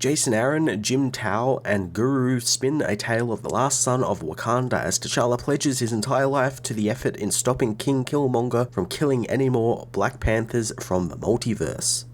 Jason Aaron, Jim Tao, and Guru spin a tale of the last son of Wakanda as T'Challa pledges his entire life to the effort in stopping King Killmonger from killing any more Black Panthers from the multiverse.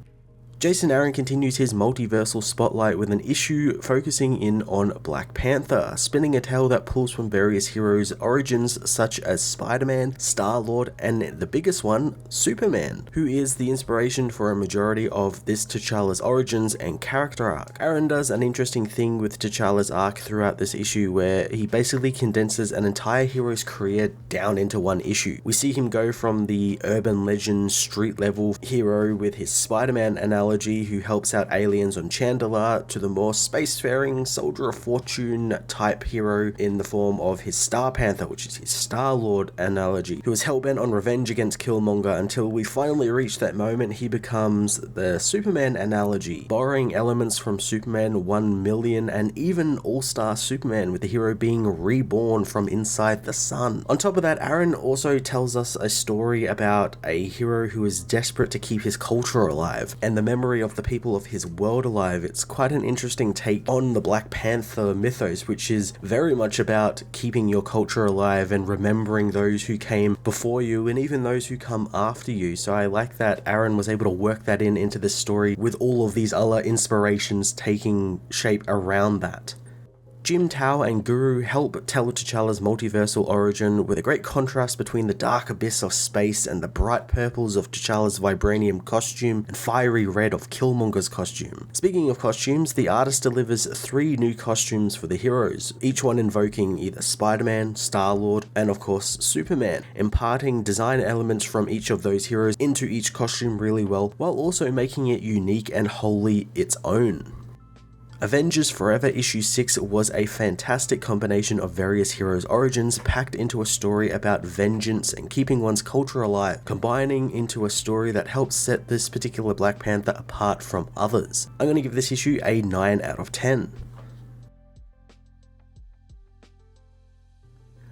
Jason Aaron continues his multiversal spotlight with an issue focusing in on Black Panther, spinning a tale that pulls from various heroes' origins such as Spider-Man, Star-Lord, and the biggest one, Superman, who is the inspiration for a majority of this T'Challa's origins and character arc. Aaron does an interesting thing with T'Challa's arc throughout this issue where he basically condenses an entire hero's career down into one issue. We see him go from the urban legend street level hero with his Spider-Man analogy who helps out aliens on Chandler to the more spacefaring soldier of fortune type hero in the form of his Star Panther, which is his Star-Lord analogy, who is hellbent on revenge against Killmonger until we finally reach that moment he becomes the Superman analogy, borrowing elements from Superman 1,000,000 and even All-Star Superman, with the hero being reborn from inside the sun. On top of that, Aaron also tells us a story about a hero who is desperate to keep his culture alive and the memory of the people of his world alive. It's quite an interesting take on the Black Panther mythos, which is very much about keeping your culture alive and remembering those who came before you and even those who come after you. So I like that Aaron was able to work that into this story with all of these other inspirations taking shape around that. Jim Tao and Guru help tell T'Challa's multiversal origin with a great contrast between the dark abyss of space and the bright purples of T'Challa's vibranium costume and fiery red of Killmonger's costume. Speaking of costumes, the artist delivers 3 new costumes for the heroes, each one invoking either Spider-Man, Star-Lord, and of course Superman, imparting design elements from each of those heroes into each costume really well, while also making it unique and wholly its own. Avengers Forever issue 6 was a fantastic combination of various heroes' origins packed into a story about vengeance and keeping one's culture alive, combining into a story that helps set this particular Black Panther apart from others. I'm going to give this issue a 9 out of 10.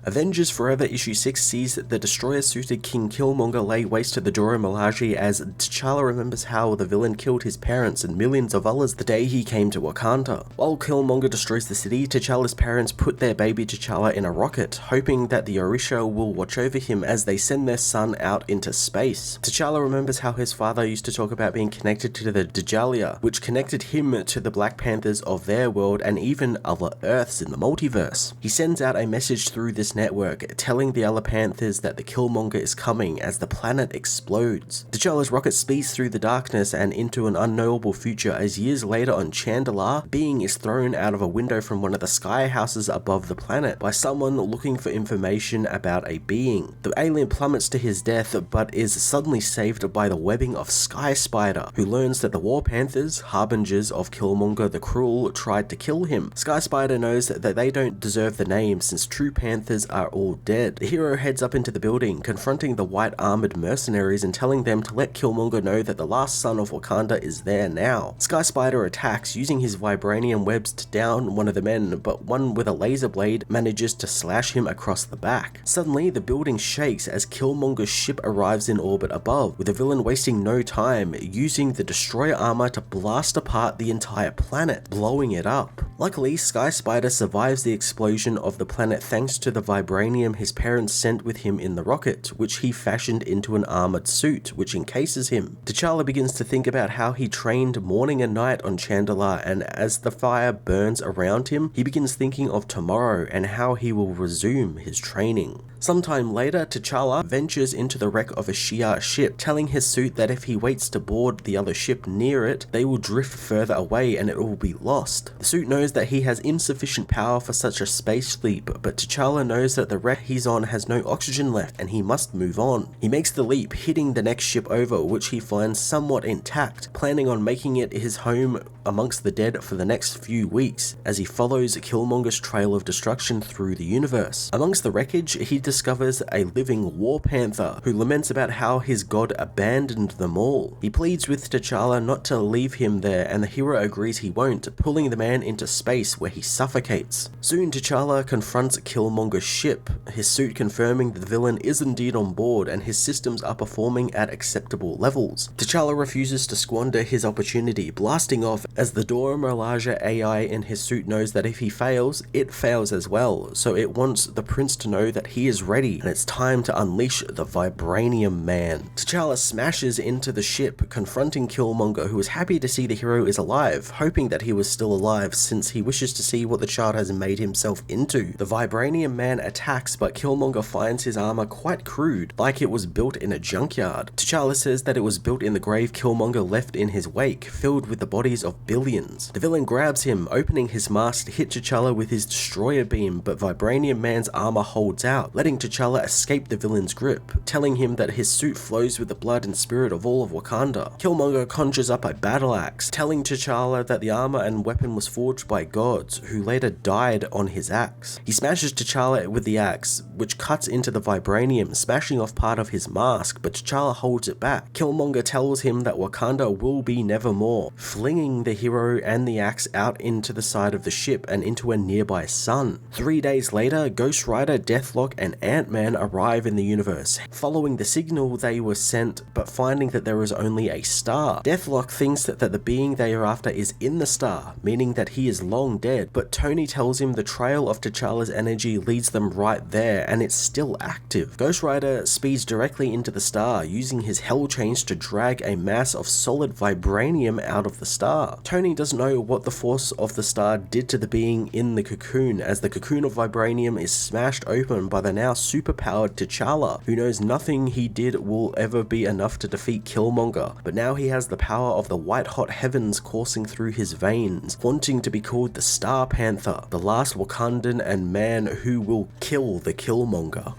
Avengers Forever issue 6 sees the destroyer-suited King Killmonger lay waste to the Dora Milaje as T'Challa remembers how the villain killed his parents and millions of others the day he came to Wakanda. While Killmonger destroys the city, T'Challa's parents put their baby T'Challa in a rocket, hoping that the Orisha will watch over him as they send their son out into space. T'Challa remembers how his father used to talk about being connected to the Djalia, which connected him to the Black Panthers of their world and even other Earths in the multiverse. He sends out a message through this network telling the other Panthers that the Killmonger is coming as the planet explodes. T'Challa's rocket speeds through the darkness and into an unknowable future as years later on Chandler, being is thrown out of a window from one of the sky houses above the planet by someone looking for information about a being. The alien plummets to his death but is suddenly saved by the webbing of Sky Spider, who learns that the War Panthers, harbingers of Killmonger the Cruel, tried to kill him. Sky Spider knows that they don't deserve the name since true Panthers are all dead. The hero heads up into the building, confronting the white armored mercenaries and telling them to let Killmonger know that the last son of Wakanda is there now. Sky Spider attacks, using his vibranium webs to down one of the men, but one with a laser blade manages to slash him across the back. Suddenly, the building shakes as Killmonger's ship arrives in orbit above, with the villain wasting no time, using the destroyer armor to blast apart the entire planet, blowing it up. Luckily, Sky Spider survives the explosion of the planet thanks to the vibranium his parents sent with him in the rocket, which he fashioned into an armored suit, which encases him. T'Challa begins to think about how he trained morning and night on Chandler, and as the fire burns around him, he begins thinking of tomorrow and how he will resume his training. Sometime later, T'Challa ventures into the wreck of a Shi'ar ship, telling his suit that if he waits to board the other ship near it, they will drift further away and it will be lost. The suit knows that he has insufficient power for such a space leap, but T'Challa knows that the wreck he's on has no oxygen left and he must move on. He makes the leap, hitting the next ship over, which he finds somewhat intact, planning on making it his home amongst the dead for the next few weeks, as he follows Killmonger's trail of destruction through the universe. Amongst the wreckage, he discovers a living war panther who laments about how his god abandoned them all. He pleads with T'Challa not to leave him there, and the hero agrees he won't, pulling the man into space where he suffocates. Soon T'Challa confronts Killmonger's ship, his suit confirming that the villain is indeed on board and his systems are performing at acceptable levels. T'Challa refuses to squander his opportunity, blasting off as the Dora Milaje AI in his suit knows that if he fails, it fails as well, so it wants the prince to know that he is ready and it's time to unleash the Vibranium Man. T'Challa smashes into the ship, confronting Killmonger, who is happy to see the hero is alive, hoping that he was still alive since he wishes to see what the child has made himself into. The Vibranium Man attacks, but Killmonger finds his armor quite crude, like it was built in a junkyard. T'Challa says that it was built in the grave Killmonger left in his wake, filled with the bodies of billions. The villain grabs him, opening his mask to hit T'Challa with his destroyer beam, but Vibranium Man's armor holds out, letting T'Challa escape the villain's grip, telling him that his suit flows with the blood and spirit of all of Wakanda. Killmonger conjures up a battle axe, telling T'Challa that the armor and weapon was forged by gods, who later died on his axe. He smashes T'Challa with the axe, which cuts into the vibranium, smashing off part of his mask, but T'Challa holds it back. Killmonger tells him that Wakanda will be nevermore, flinging the hero and the axe out into the side of the ship and into a nearby sun. 3 days later, Ghost Rider, Deathlock, and Ant-Man arrive in the universe, following the signal they were sent, but finding that there is only a star. Deathlock thinks that the being they are after is in the star, meaning that he is long dead, but Tony tells him the trail of T'Challa's energy leads them right there, and it's still active. Ghost Rider speeds directly into the star, using his hell chains to drag a mass of solid vibranium out of the star. Tony doesn't know what the force of the star did to the being in the cocoon, as the cocoon of vibranium is smashed open by the now superpowered T'Challa, who knows nothing he did will ever be enough to defeat Killmonger, but now he has the power of the white-hot heavens coursing through his veins, wanting to be called the Star Panther, the last Wakandan and man who will kill the Killmonger.